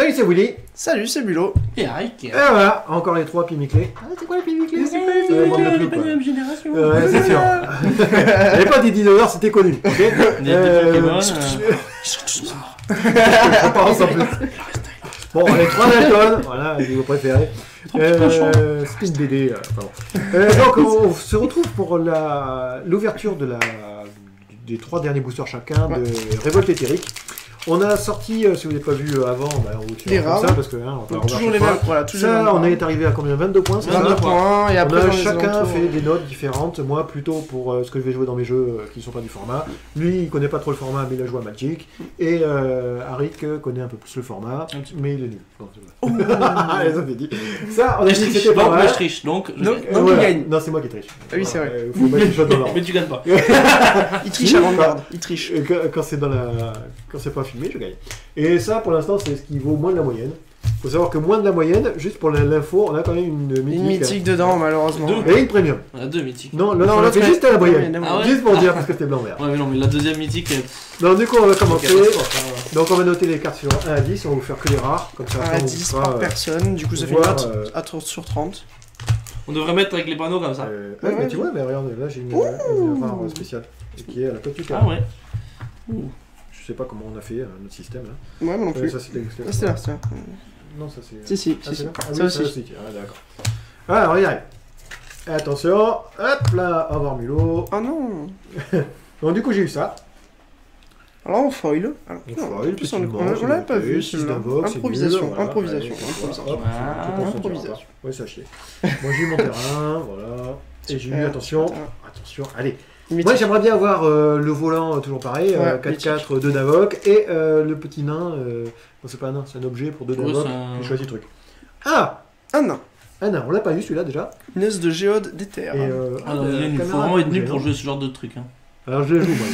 Salut, c'est Willy. Salut, c'est Bulot. Et Arik. Et voilà, encore les 3 pimiclés. Ah, c'est quoi les pimiclés? C'est pas les pas de la même génération. Ouais, c'est sûr. Il n'y avait pas des dinosaures, c'était connu. Ok. Des Pokémon. Ils sont tous morts. On pense en plus. Bon, les 3 Dalton, voilà, les vos préférés. C'est une BD, pardon. Donc, on se retrouve pour l'ouverture des 3 derniers boosters chacun de Révolte Éthérique. On a sorti, si vous n'avez pas vu avant, on vous les rares. ça parce que on va toujours les mêmes. Voilà, toujours ça, les mêmes. on est arrivé à combien? 22 points, c'est ça? 22 points, et après, on a chacun fait des notes différentes. Moi, plutôt pour ce que je vais jouer dans mes jeux qui ne sont pas du format. Lui, il connaît pas trop le format, mais il a joué à Magic. Et Arik connaît un peu plus le format, mais il est nul. Ça fait dit. Ça, on a dit que c'était pas mal. Moi, je triche, donc il gagne. Non, c'est moi qui triche. Ah oui, c'est vrai. Faut mettre les choses dans l'ordre. Mais tu gagnes pas. Il triche avant de perdre. Il triche. Quand c'est quand c'est pas filmé, je gagne. Et ça, pour l'instant, c'est ce qui vaut moins de la moyenne. Faut savoir que moins de la moyenne, juste pour l'info, on a quand même une mythique. Une mythique dedans, malheureusement. Et une premium. On a 2 mythiques. Non, l'autre fait juste à la moyenne. Ah ouais. Juste pour dire parce que c'était blanc-vert. Ouais, mais non, mais la deuxième mythique. Donc, du coup, on va commencer. Donc, on va noter les cartes sur 1 à 10. On va vous faire que les rares. Comme ça, 1 à 10 par personne, du coup, ça fait une note à 30 sur 30. On devrait mettre avec les panneaux comme ça. Ouais, mais tu vois, mais regarde, là, j'ai une rare spéciale. Qui est à la petite Ah ouais. Je sais pas comment on a fait notre système là. Ouais, moi non plus. Ça c'était là. Non, ça c'est. Si. Ça aussi. Ah, d'accord. Alors, regarde. Attention. Hop là, au revoir Mulot. Ah non. Donc, du coup, j'ai eu ça. Alors, on foil. On l'a pas vu. Improvisation. Ouais, ça chier. Moi, j'ai eu mon terrain. Voilà. Et j'ai eu, attention. Allez. Moi j'aimerais bien avoir le volant toujours pareil, 4-4, 2 Navok, et le petit nain, bon c'est pas un nain, c'est un objet pour 2 Navok, j'ai choisi le truc. Ah un nain, on l'a pas eu celui-là déjà. Une œuse de géode d'éther. Il faut vraiment être nul pour jouer ce genre de truc. Alors je la joue moi.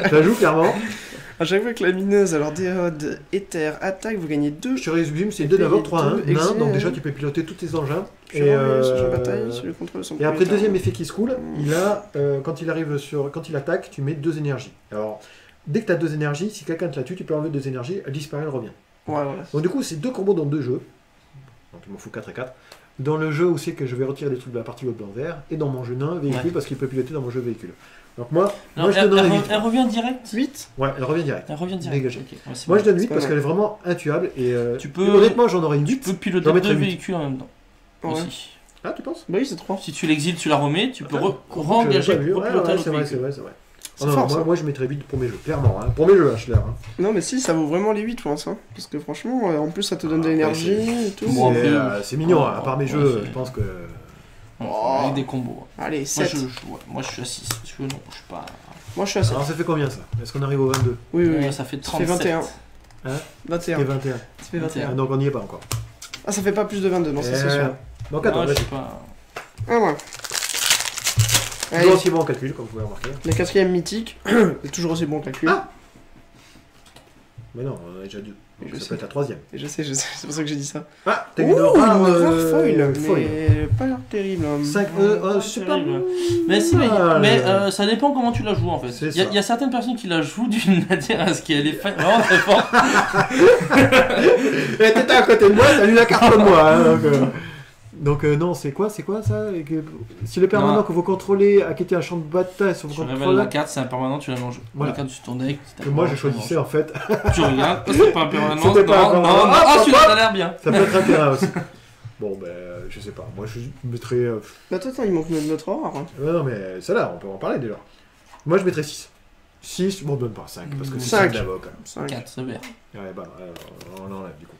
Je la joue clairement. À chaque fois que la mineuse, alors déode, éther, attaque, vous gagnez 2. Je résume, c'est 2 Navok, 3-1, nain, donc déjà tu peux piloter tous tes engins. Et après, deuxième effet qui se coule, il a, quand il attaque, tu mets 2 énergies. Alors, dès que tu as 2 énergies, si quelqu'un te la tue, tu peux enlever 2 énergies, elle disparaît, elle revient. Ouais, voilà. Donc du coup, c'est 2 combos dans 2 jeux. Donc il m'en faut 4 et 4. Dans le jeu où c'est que je vais retirer des trucs de la partie blanc-vert, et dans mon jeu nain, véhicule, parce qu'il peut piloter dans mon jeu véhicule. Donc moi je te donne 8. Elle revient direct 8. Ouais, elle revient direct. Dégagée. Okay. Ouais, moi je donne 8 parce qu'elle est vraiment intuable, et honnêtement j'en aurais une 8. Tu peux piloter 2 véhicules en même temps. Aussi. Ah, tu penses? Bah oui, c'est 3. Si tu l'exiles, tu la remets, tu peux re-engager pour piloter l'autre véhicule. C'est vrai. Moi je mettrais 8 pour mes jeux, clairement. Pour mes jeux, HLR. Non, mais si, ça vaut vraiment les 8, je pense. Parce que franchement, en plus, ça te donne de l'énergie et tout. C'est mignon, à part mes jeux, je pense que. Avec des combos. Allez, 7. Moi je suis à 6. Non, je suis pas. Moi je suis à 7. Alors ça fait combien ça? Est-ce qu'on arrive au 22? Oui. Ça fait 37. Ça fait 21. Hein? 21. Ça fait 21. Ça fait 21. Donc on n'y est pas encore. Ah, ça fait pas plus de 22, non, ça c'est sûr. Donc attends, vas-y. Ah ouais. Toujours aussi bon en calcul, comme vous pouvez remarquer. La 4ème mythique est toujours aussi bon en calcul. Ah, mais non, on en a déjà 2. Donc ça peut être la 3ème. Je sais, c'est pour ça que j'ai dit ça. Ah, t'as une rare foil, mais pas l'air terrible. 5 c'est pas bon. Mais si, mais ça dépend comment tu la joues en fait. Il y a certaines personnes qui la jouent d'une manière à ce qu'elle est vraiment très forte. T'étais à côté de moi, t'as lu la carte comme moi. Donc non, c'est quoi ça? Si le permanent que vous contrôlez a quitté un champ de bataille sur votre contrôle... Tu révèles la carte, c'est un permanent, tu la manges. Voilà. La carte sur ton deck. Moi je choisissais en fait. Tu regardes, c'est pas un permanent. Non, celui-là ça a l'air bien. Ça peut être un terrain aussi. Bon ben, je sais pas, moi je mettrais... Attends, il manque notre rare. Non mais celle-là, on peut en parler déjà. Moi je mettrais 6. 6, bon donne pas 5, parce que c'est 5 d'avoc. 4, c'est vert. Ouais, bah, on enlève du coup.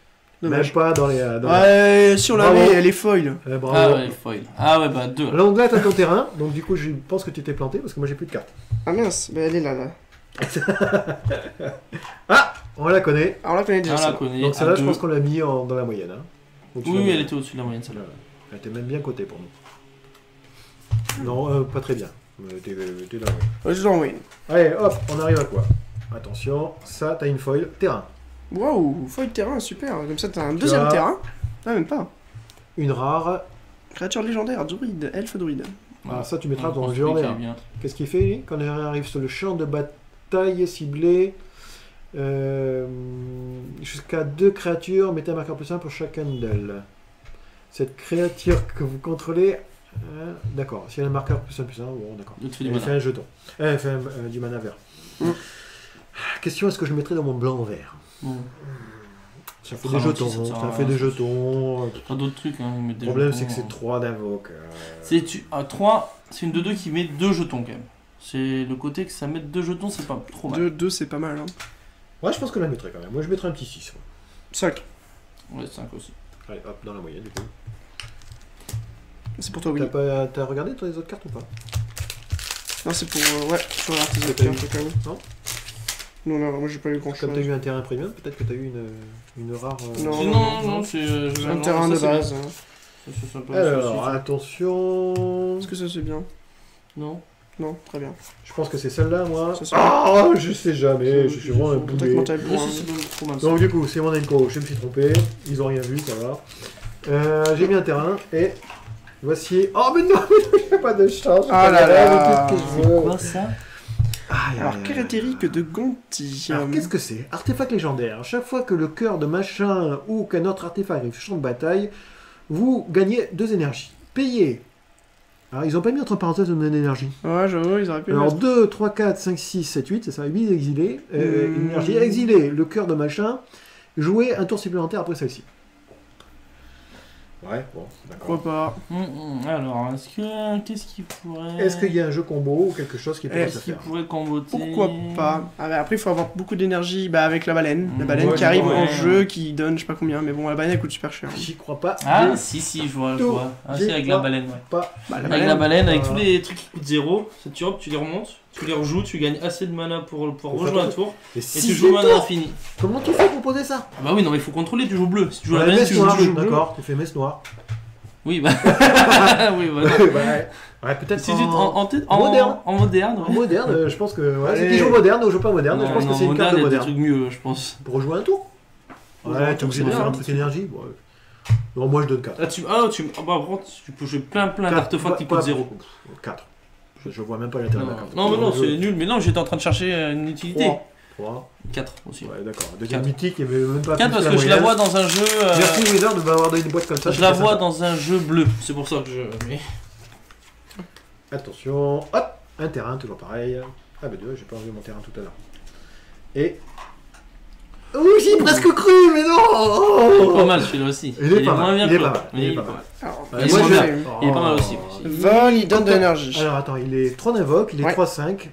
Dommage. Même pas dans les... Ouais, si on l'avait, elle est foil. Ah ouais, foil. Ah ouais, bah 2. Donc là, t'as ton terrain, donc du coup, je pense que tu t'es planté, parce que moi, j'ai plus de cartes. Ah mince, bah elle est là. Ah, on la connaît. On la connaît déjà. Donc celle-là, je pense qu'on l'a mis dans la moyenne. Oui, elle était au-dessus de la moyenne, celle-là. Elle était même bien cotée pour nous. Non, pas très bien. T'es là, ouais. Je l'en moyenne. Allez, hop, on arrive à quoi? Attention, ça, t'as une foil, terrain. Waouh, foil terrain, super. Comme ça, t'as un deuxième terrain. Ah, même pas. Une rare. Créature légendaire, druide, elfe druide. Ah, ça, tu mettras dans le légendaire. Qu'est-ce qu'il fait, lui? Quand il arrive sur le champ de bataille ciblé, Jusqu'à 2 créatures, mettez un marqueur +1 pour chacune d'elles. Cette créature que vous contrôlez... d'accord, si elle a un marqueur +1, bon d'accord. Elle fait un jeton. Elle fait du mana vert. Question, est-ce que je le mettrais dans mon blanc vert? Ça fait des jetons, ça fait des jetons. Pas d'autres trucs, hein. Le problème, c'est que c'est 3 d'invoque. C'est 3, c'est une 2-2 qui met 2 jetons quand même. C'est le côté que ça met 2 jetons, c'est pas trop mal. 2, c'est pas mal. Hein. Ouais, je pense que je la mettrais quand même. Moi, je mettrais un petit 6. 5. Ouais, 5 aussi. Allez, hop, dans la moyenne du coup. C'est pour toi, oui. T'as regardé toi, les autres cartes ou pas? Non, c'est pour. Ouais, je regarde tes autres cartes quand même. Non, non, moi j'ai pas eu grand chose. Comme t'as eu un terrain premium, peut-être que t'as eu une rare. Non, c'est un terrain de base. Alors, attention. Est-ce que ça c'est bien? Non. Non, très bien. Je pense que c'est celle-là, moi. Ah, je sais jamais, je suis vraiment un boulet. Donc, du coup, c'est mon enco, je me suis trompé. Ils ont rien vu, ça va. J'ai mis un terrain et. Voici. Oh, mais non, il n'y a pas de chance. Ah là là. C'est quoi ça? Alors, caractéristique de Gonti. Alors, qu'est-ce que c'est? Artefact légendaire. Chaque fois que le cœur de machin ou qu'un autre artefact arrive sur le champ de bataille, vous gagnez 2 énergies. Payez. Alors, ils ont pas mis entre parenthèses une énergie. Ouais, j'avoue, ils auraient pu. Alors, 2, 3, 4, 5, 6, 7, 8, ça fait 8 exilés. Une énergie exilée, le cœur de machin. Jouez un tour supplémentaire après celle-ci. Ouais, bon, d'accord. Pourquoi pas. Alors, qu'est-ce qu'il pourrait... Est-ce qu'il y a un jeu combo ou quelque chose qui pourrait se faire? Pourrait comboter... Pourquoi pas? Après, il faut avoir beaucoup d'énergie avec la baleine. La baleine qui arrive en jeu, qui donne je sais pas combien, mais bon, la baleine elle coûte super cher. J'y crois pas. Ah, si, je vois. Ah, si, avec la baleine, ouais. Pas. Avec la baleine, avec tous les trucs qui coûtent 0, tu les remontes, tu les rejoues, tu gagnes assez de mana pour rejouer un tour, et tu joues mana infini. Comment tu fais pour poser ça? Bah oui, non, mais il faut contrôler, tu joues bleu. Si tu joues la baleine, tu joues bleu. D'accord, tu fais messe noire. Oui, bah. Oui, voilà. Ouais, peut-être si en moderne. En moderne, ouais. En moderne, je pense que. Ouais, c'est qui joue moderne ou joue pas moderne, je pense que c'est une carte de moderne. Il y a des trucs mieux, je pense. Pour rejouer un tour? Ouais, tu es obligé de faire un truc énergie. Non, moi je donne 4. Tu peux jouer plein d'artefacts qui coûtent 0. 4. Je vois même pas l'intérêt de la carte. Non, mais non, c'est nul. Mais non, j'étais en train de chercher une utilité. 3. 4 aussi. Ouais, d'accord. Deuxième mythique, il n'y avait même pas 4 parce que je la vois dans un jeu. Merci Wizard de m'avoir donné une boîte comme ça. Je la vois dans un jeu bleu, c'est pour ça que je. Attention, hop, un terrain, toujours pareil. Ah bah j'ai pas enlevé mon terrain tout à l'heure. Et. Oh, j'y ai presque cru, mais non! Il est pas mal celui-là aussi. Il est pas mal. Il est pas mal. Il est pas mal. Il est pas mal aussi. Vol, il donne de l'énergie. Alors attends, il est 3 d'invoque, il est 3-5.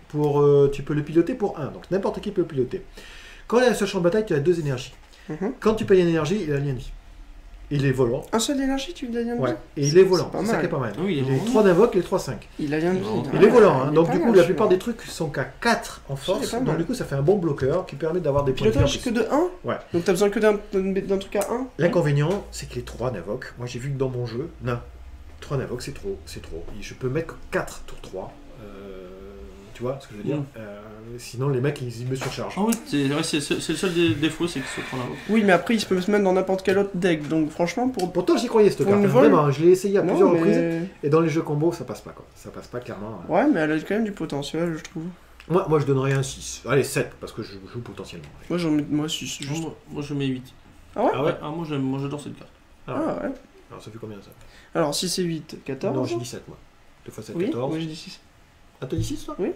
Tu peux le piloter pour 1. Donc n'importe qui peut le piloter. Quand il est sur le champ de bataille, tu as 2 énergies. Quand tu payes une énergie, il a lien de vie. Il est volant. Un seul d'énergie, tu lui donnes lien de vie? Ouais, et il est volant. C'est ça qui est pas mal. Oui, il est 3 d'invoque, il est 3-5. Il a lien de vie. Il est volant, donc du coup, la plupart des trucs sont qu'à 4 en force. Donc du coup, ça fait un bon bloqueur qui permet d'avoir des points de vie. Pilotage que de 1? Ouais. Donc t'as besoin que d'un truc à 1? L'inconvénient, c'est que les 3 d'invoque, moi j'ai vu que dans mon jeu, non, 3 d'invoque c'est trop. Je peux mettre que 4 tour 3. Tu vois ce que je veux dire? Sinon, les mecs ils me surchargent. Ah oui, c'est le seul défaut, c'est qu'ils se prennent l'invoque. Oui, mais après, ils peuvent se mettre dans n'importe quel autre deck. Donc franchement, pourtant j'y croyais cette carte. Vraiment, je l'ai essayé à plusieurs reprises. Et dans les jeux combo, ça passe pas quoi. Ça passe pas clairement. Ouais, mais elle a quand même du potentiel, je trouve. Moi je donnerais un 6. Allez, 7, parce que je joue potentiellement. Moi 6. Moi je mets 8. Ah ouais? Moi j'adore cette carte. Ah ouais. Alors ça fait combien ça? Alors 6 et 8, 14. Non, j'ai dit 7 moi. 2 fois 7, oui, 14. Oui, j'ai dit 6. Ah, t'as dit 6 toi? Oui.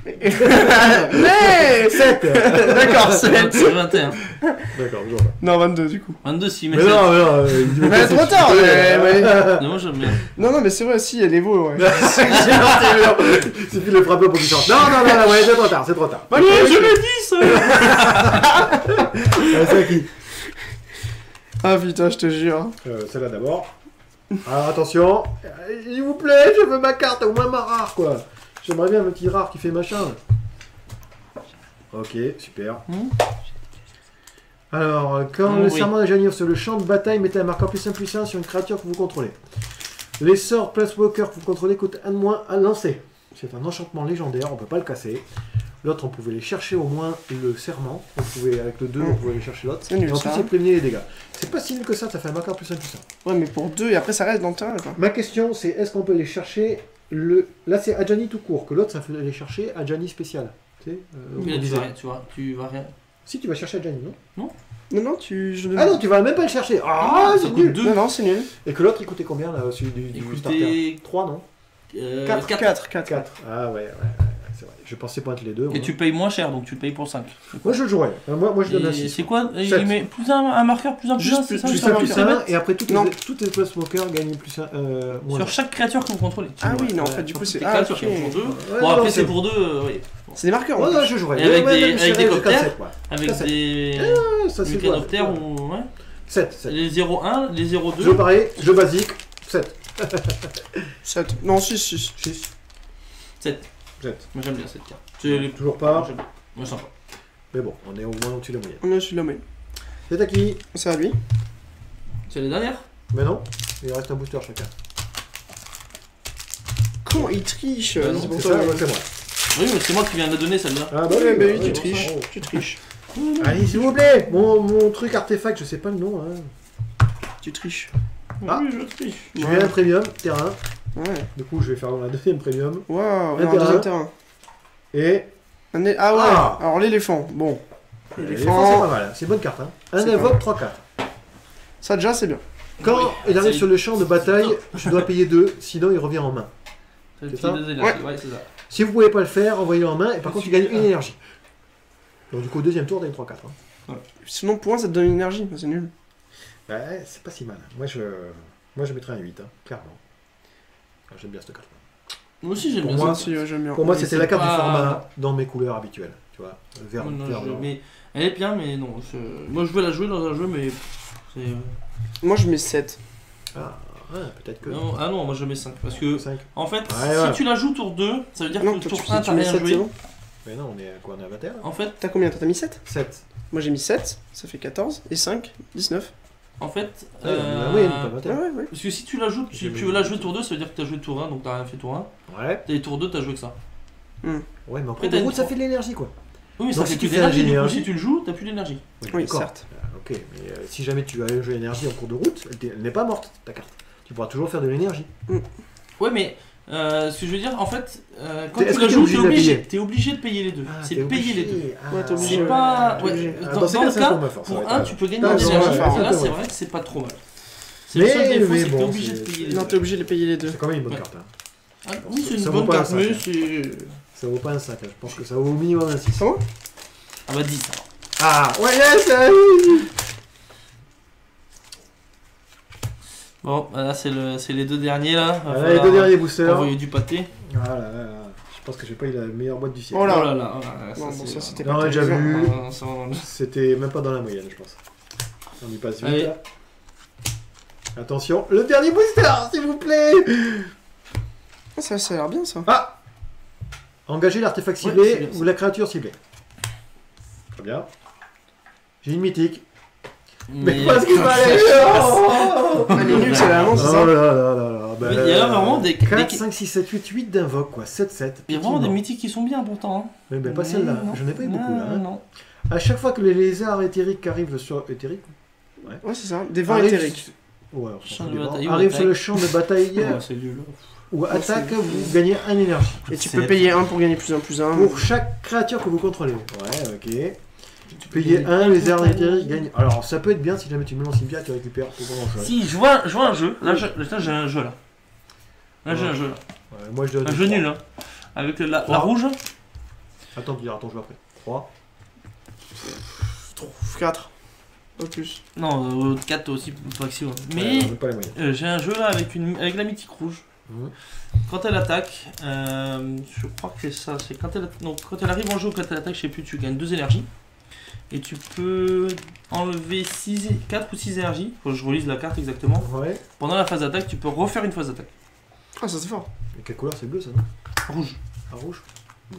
Mais 7. D'accord, 7. C'est 21. D'accord, toujours pas. Non, 22 du coup. 22 si, mais non, mais trop tard. Non, moi j'aime bien. Non, mais c'est vrai, si, elle est beau, ouais. C'est plus le frappeur pour qu'il chante. Non, ouais, c'est trop tard. Bah, je l'ai dit ça. C'est à qui? Ah putain, je te jure. Celle-là d'abord. Alors attention, s'il vous plaît, je veux ma carte, au moins ma rare quoi. J'aimerais bien un petit rare qui fait machin. Ok, super. Alors, quand le serment d'Ajanir sur le champ de bataille, mettez un marqueur +1/+1 sur une créature que vous contrôlez. Les sorts Placewalker que vous contrôlez coûtent 1 de moins à lancer. C'est un enchantement légendaire, on peut pas le casser. L'autre, on pouvait les chercher au moins le serment. On pouvait, avec le 2, on pouvait aller chercher l'autre. Et en plus, c'est prévenir les dégâts. C'est pas si nul que ça fait un marqueur +1/+1. Ouais, mais pour 2, et après ça reste dans le terrain quoi. Ma question, c'est est-ce qu'on peut aller chercher le. Là, c'est Adjani tout court, que l'autre, ça fait aller chercher Adjani spécial. Tu sais, tu vas rien. Si, tu vas chercher Gianni, non? Non, Ah non, tu vas même pas le chercher. Ah, ça c'est coûte nul. 2. Non, c'est nul. Et que l'autre, il coûtait combien, là, celui du Il starter? coûtait 3, non? 4. 4. Ah ouais, c'est vrai. Je pensais pas être les deux. Et moi. tu payes moins cher, donc tu le payes pour 5. Moi, je le jouerais. Moi je donne un Et 6. c'est quoi? Il 7. met plus un marqueur, plus un, Juste c'est ça? plus Plus un un, plus marqueur. un, et après toutes Non. les classes smokers gagnent plus un. Moins Sur chaque créature que vous contrôlez. Ah oui, non, en Ouais, fait, du coup, c'est. Les Ah, créatures ok. qui en font 2. Ouais, Bon, non, après, c'est pour 2, oui. C'est des marqueurs. en Ouais, plus. ouais, je jouerais. Et avec Ouais, des- même avec j'irais des jusqu'à coptères 7, ouais. Avec Ça, des Ça, c'est mécanoptères ou. Ouais. 7. Les 0-1, les 0-2. Jeu pareil, jeu basique, 7. 7. Non, 6. 6. 7. 7. Moi j'aime bien cette carte. C'est les- Toujours pas. J'aime bien. Moi sympa. Mais bon, on est au moins au-dessus de la moyenne. On est celui-là, mais. C'est à qui? C'est à lui. C'est les dernières? Mais non, il reste un booster chacun. Comment il triche Bah non, c'est pour C'est toi. ça, ouais, c'est moi. Oui, mais c'est moi qui viens de la donner celle-là. Ah bah Ouais, bah oui, bah tu oui, triches. bon. Tu triches. Allez, s'il vous plaît, mon truc artefact, je sais pas le nom. Hein. Tu triches. Ah. Oui, je triche. Je viens un premium, terrain. Ouais. Du coup, je vais faire un deuxième premium. Waouh, Un non, terrain. deuxième terrain. Et. Ah ouais, Ah. alors l'éléphant. Bon. L'éléphant, c'est pas mal. C'est une bonne carte. Hein. Un C'est invoque, pas 3-4. Ça déjà, c'est bien. Quand Oui, il arrive c'est- sur le champ de bataille, je dois payer 2, sinon il revient en main. C'est C'est ça ouais, c'est ça. Si vous pouvez pas le faire, envoyez-le en main, et par contre, tu gagnes une énergie. Donc, du coup, au deuxième tour, t'as une 3-4. Hein. Sinon, pour moi, ça te donne une énergie. C'est nul. Ouais, c'est pas si mal. Moi, je mettrais un 8, hein, clairement. Ah, j'aime bien cette carte. Moi aussi j'aime Pour bien moi, ça. Si, ouais, j'aime bien. Pour moi, Mais c'était c'est la carte du pas- format dans mes couleurs habituelles. Tu vois, vert, Non, vert, blanc. mais elle est bien, mais non. Moi je veux la jouer dans un jeu, mais. C'est. Moi, je mets 7. Ah, ouais, peut-être que. Non, ah non, moi je mets 5. Parce que, 5. en fait, Ouais. si tu la joues tour 2, ça veut dire Non, que toi, tour tu 1 tu t'as mets rien 7, c'est joué. bon. Mais non, on est à quoi? On est à 21 là? En fait, T'as combien? T'as mis 7? 7. Moi, j'ai mis 7. Ça fait 14. Et 5, 19. en fait. Ouais, on est à pas 21. Ouais. Parce que si tu la joues, tu veux la jouer tour 2, ça veut dire que t'as joué tour 1, donc t'as rien fait tour 1. Ouais. Et tour 2, t'as joué que ça. Ouais, mais en Après, cours t'as de une route, ça trois. fait de l'énergie quoi. Oui, mais ça Donc, fait si plus tu fais un d'énergie, du coup, énergie- si tu le joues, t'as plus d'énergie. Oui, d'accord. certes. Ok, mais si jamais tu as un jeu d'énergie en cours de route, elle n'est pas morte ta carte. Tu pourras toujours faire de l'énergie. Ouais, mais ce que je veux dire, en fait, quand Est-ce tu que la t'es joues, obligé de la payer t'es obligé de payer les deux. Ah, C'est t'es payer les deux. obligé. Ouais, t'es obligé. C'est Ouais, pas. t'es Ouais, obligé. Ah, dans dans ces le cas, c'est un cas, peu ma force, pour ouais, 1, t'as tu peux gagner raison. en Ouais, énergie. ouais, Et c'est là, un peu c'est vrai. vrai que c'est pas trop mal. C'est le seul Mais défaut, c'est que bon, t'es obligé de c'est- payer les Non, deux. t'es obligé de les payer les deux. C'est quand même une bonne Ouais. carte. Hein. Ah, oui, c'est une Ça vaut bonne pas un carte, mais cinq, c'est. Ça vaut pas un 5, hein. Je pense que ça vaut au minimum un 6. Comment? Ah bah 10 alors. Ah, ouais, yes, Bon, là c'est les deux derniers là. Va les falloir deux derniers boosters. envoyer du pâté. Ah là là là. Je pense que j'ai pas eu la meilleure boîte du siècle. Oh là. Oh là là, Non, bon, ça, c'était Non, pas on a déjà terrible. vu. vu. C'était même pas dans la moyenne, je pense. On y passe vite. Allez. Là. Attention, le dernier booster, s'il vous plaît. Ah, ça a l'air bien, ça. Ah, engager l'artefact Ouais, ciblé c'est bien ça. ou la créature ciblée. Très bien. J'ai une mythique. Mais parce qu'il fallait. Oh Elle est nulle, c'est la annonce, c'est là ça? là là là. Mais il y a vraiment des. 4, 5, 6, 7, 8, 8 d'invoque quoi. 7, 7. Il y a vraiment des mythiques qui sont bien pourtant. Hein. Mais ben, pas celle-là. Non. J'en ai pas eu beaucoup là. Hein. Non. À chaque fois que les lézards éthériques arrivent sur. Éthériques Ouais, c'est ça. Des vents arrivent- éthériques. Ouais, on s'en Champ fout de des bataille vents. ou Arrivent sur attaque. le champ de bataille Ouais, c'est nul. ou attaque, c'est- vous gagnez 1 énergie. Et tu C'est- peux payer 1 pour gagner plus 1 plus 1. Pour chaque créature que vous contrôlez. Ouais, ok. Tu payes 1, les arts éthériques gagnent. Alors ça peut être bien si jamais tu mets en cimetière, tu récupères tout grand chose. Si, je vois un jeu. Là, j'ai un jeu là. Là, j'ai un jeu là. Ouais, moi je donne. Un jeu 3. nul, hein. Avec la Trois. rouge. Attends, tu diras ton jeu après. 3. 4. Pas plus. Non, 4 aussi, maximum. Mais pas les moyens. j'ai un jeu là avec la mythique rouge. Mhm. Quand elle attaque, je crois que c'est ça. C'est quand elle arrive en jeu ou quand elle attaque, je sais plus, tu gagnes 2 énergies. Et tu peux enlever 4 ou 6 énergies. Faut que je relise la carte exactement. Ouais. Pendant la phase d'attaque, tu peux refaire une phase d'attaque. Ah, ça c'est fort. Et quelle couleur c'est bleu ça non? Rouge. Ah rouge. Ouais.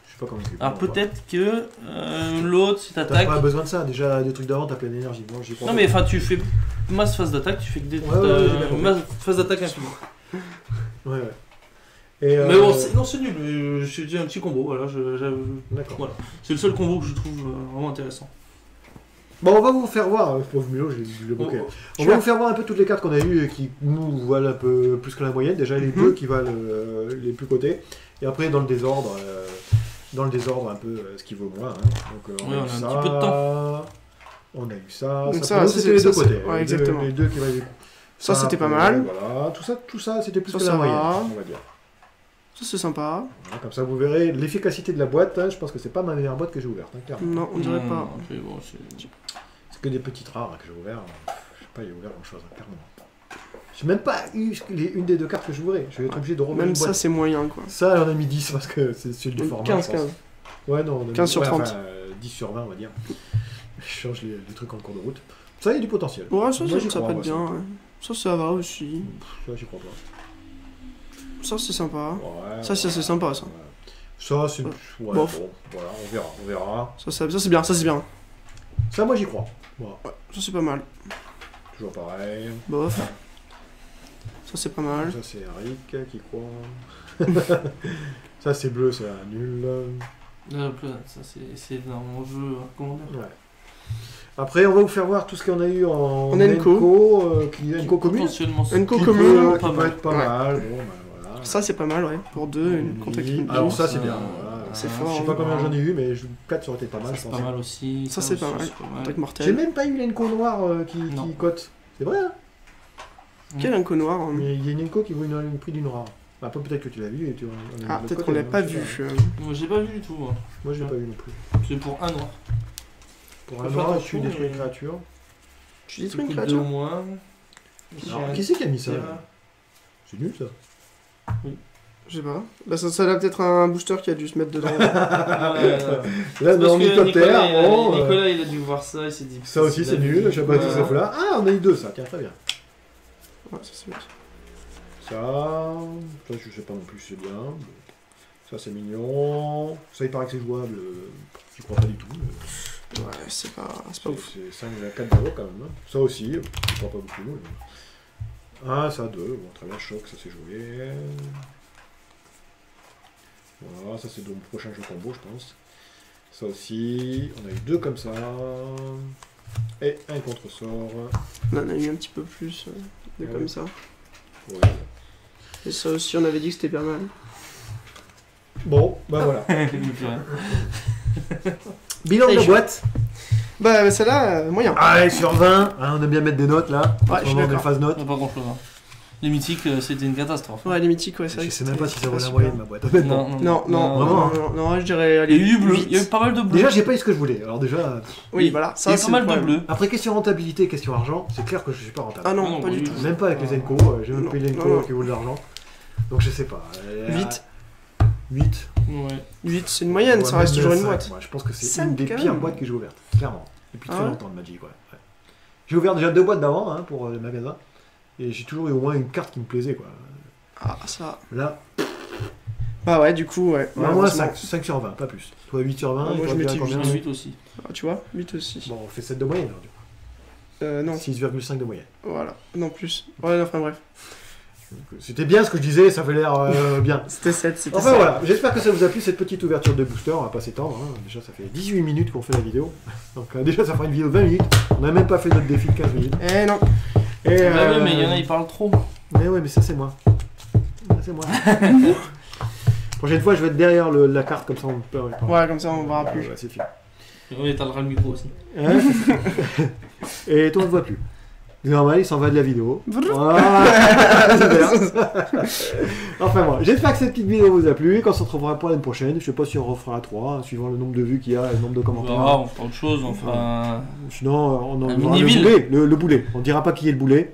Je suis pas convaincu. Alors Bon, peut-être que l'autre, si T'as t'attaques. pas besoin de ça, déjà des trucs d'avant t'as plein d'énergie. Moi j'y crois Non pas. mais enfin tu fais masse phase d'attaque, tu fais que des Ouais, j'ai bien compris. masse phase d'attaque infinie. Ouais, ouais. Et Mais bon, c'est nul, j'ai dit un petit combo, voilà, D'accord. voilà. C'est le seul combo que je trouve vraiment intéressant. Bon, on va vous faire voir, pauvre Milo, j'ai le bouquet. On va vous faire voir un peu toutes les cartes qu'on a eues et qui nous valent un peu plus que la moyenne. Déjà les deux qui valent les plus cotés. Et après, dans le désordre, dans le désordre un peu ce qui vaut moins. Hein. Donc Oui, on a un ça, petit peu de temps. on a eu ça. Donc ça, pour nous, ça, c'était les deux ça, côtés. ouais, Les deux- exactement. Les deux qui valaient. Ça, c'était pas mal. Voilà, tout ça c'était plus Ça, que ça la moyenne, va. on va dire. Ça, c'est sympa. Voilà, comme ça, vous verrez l'efficacité de la boîte. Hein, je pense que c'est pas ma meilleure boîte que j'ai ouverte, hein, clairement. Non, on dirait pas. Mais bon, c'est- C'est que des petites rares hein, que j'ai ouvert. Je sais pas, il y a ouvert grand chose, hein, clairement. J'ai même pas eu une des deux cartes que j'ouvrais. Je vais être obligé de remettre Même une ça, boîte. c'est moyen, quoi. Ça, on a mis 10 parce que c'est celui du Donc, format. 15, je pense. 15. Ouais, non, on a 15 mis, sur ouais, 30. enfin, 10 sur 20, on va dire. Je change les trucs en cours de route. Ça, il y a du potentiel. Ouais, ça, Moi, j'y ça crois, peut être moi, bien. Ouais. Ça va aussi. Ça, j'y crois pas. Ça, c'est sympa. Ouais, Ça, c'est sympa, ça. ouais. Ça, c'est. Ouais, Bof. bon, voilà, on verra. Ça, c'est bien, ça, c'est bien. Ça, moi, j'y crois. Voilà, Ça, c'est pas mal. toujours pareil. Bof. Ça, c'est pas mal. Ça, c'est Eric qui croit. Ça, c'est bleu, c'est un nul. Ça, c'est dans mon jeu. Comment dire Ouais. Après, on va vous faire voir tout ce qu'on a eu en En Enco. qui est Enco commune. Potentiellement, Enco Qui commune. peut, pas qui peut mal. être pas Ouais. mal. Bon, ben voilà. Ça, c'est pas mal, ouais. Pour deux, une contre Oui. équipe. Alors, ça, c'est Ça, bien. Voilà. c'est Je fort, sais hein. pas combien j'en ai eu, mais 4 ça aurait été pas mal, Ça, je c'est pense. pas mal aussi. Ça, c'est pas aussi, mal. Truc J'ai mortel. même pas eu l'Enco noir qui Non. cote. C'est vrai, hein? Quel Enco noir. Hein. Mais il y a une Enco qui vaut une prix d'une rare. Après, peut-être que tu l'as vu et tu on est de Ah, l'autre peut-être côté, qu'on l'a hein, pas je sais vu. Moi, j'ai pas vu du tout. Moi, Moi, je l'ai pas vu non plus. C'est pour un noir. Pour Faut un faire noir, attention, tu détruis mais- une créature. Tu détruis une Ça coûte créature. 2 au moins. Alors, qui c'est qui a mis ça là C'est nul ça. Je sais pas. Bah, ça a peut-être un booster qui a dû se mettre dedans. Là, Parce dans que Mythotère, bon. Nicolas, il a dû voir ça, il s'est dit. Ça aussi, c'est nul. Je sais pas tout ça là. Ah, on a eu 2 ça. Tiens, très bien. Ouais, ça, c'est bien. Ça, je sais pas non plus si c'est bien. Ça, c'est mignon. Ça, il paraît que c'est jouable. J'y crois pas du tout. Ouais, c'est pas ouf. C'est 5 à 4 euros quand même. Hein. Ça aussi, je crois pas beaucoup. Mais... Ah, ça, 2. Bon, très bien, choc, ça c'est joué. Voilà, ça c'est donc le prochain jeu combo, je pense. Ça aussi, on a eu 2 comme ça. Et un contresort. On en a eu un petit peu plus de Ouais. comme ça. Ouais. Et ça aussi, on avait dit que c'était pas mal. Bon, bah voilà. Il plus rien. Bilan de la Et boîte. Bah, celle-là, moyen. Allez, sur 20. Hein, on aime bien mettre des notes là. Ouais, je suis On met d'accord. phase notes. Pas grand chose. Les mythiques, c'était une catastrophe. Ouais, les mythiques, ouais, c'est vrai. Je que sais même pas si ça c'était vaut la super. moyenne ma boîte. honnêtement. Non, non, Vraiment, non, non, je dirais, Il allez, y a eu du bleu, 8. il y a eu pas mal de bleu. Déjà, j'ai pas eu ce que je voulais. Alors, déjà. Oui, voilà, Il y ça a eu c'est pas mal le de problème. bleu. Après, question rentabilité, question argent, c'est clair que je suis pas rentable. Ah non, Non, pas du oui. tout. Même pas avec les Enco, j'ai même Non, payé non, l'Enco non. qui vaut de l'argent. Donc je sais pas. 8. 8. Ouais. 8, c'est une moyenne, ça reste toujours une boîte. Je pense que c'est 5 une des quand pires même. boîtes que j'ai ouvertes, clairement. Depuis Ah très ouais longtemps de Magic, ouais. J'ai ouvert déjà 2 boîtes d'avant hein, pour le magasin. Et j'ai toujours eu au moins une carte qui me plaisait, quoi. Ah, ça. Là, Bah ouais, du coup, ouais. moi malheureusement. 5 sur 20, pas plus. Toi 8 sur 20, Ah, moi, et toi, je mettais Pierre, combien 18 aussi. Ah, tu vois, 8 aussi. Bon, on fait 7 de moyenne, alors, du coup. Non, 6,5 de moyenne. voilà. Non, plus. Ouais, enfin bref. Donc, c'était bien ce que je disais, ça avait l'air bien. C'était 7, c'était Enfin ça. voilà, j'espère que ça vous a plu cette petite ouverture de booster, on va pas s'étendre, hein. Déjà ça fait 18 minutes qu'on fait la vidéo, donc déjà ça fera une vidéo de 20 minutes, on n'a même pas fait notre défi de 15 minutes. Eh non. Et, Bah oui, mais il y en a, ils parlent trop. Mais ouais, mais ça c'est moi. Ça c'est moi. Prochaine fois je vais être derrière la carte comme ça on peut... Ouais, comme ça on verra plus. Ouais, c'est fini. Et on étalera le micro aussi. Hein et toi on ne voit plus. C'est normal, il s'en va de la vidéo. Voilà, super. Enfin bon, j'espère que cette petite vidéo vous a plu, qu'on se retrouvera pour l'année prochaine. Je sais pas si on refera à 3, suivant le nombre de vues qu'il y a et le nombre de On commentaires. verra, on fera autre chose, on fera. Sinon, on en Un aura le mini-ville. boulet, le boulet. On dira pas qui est le boulet.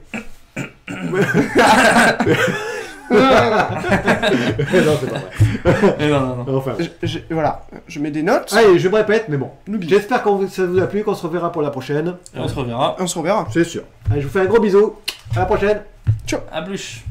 Non, c'est pas vrai. Eh non, non, non. Enfin. Voilà, je mets des notes. Allez, je me répète, mais bon. N'oublie. J'espère que ça vous a plu, qu'on se reverra pour la prochaine. Et on se reverra. On se reverra. C'est sûr. Allez, je vous fais un gros bisou. À la prochaine. À plus.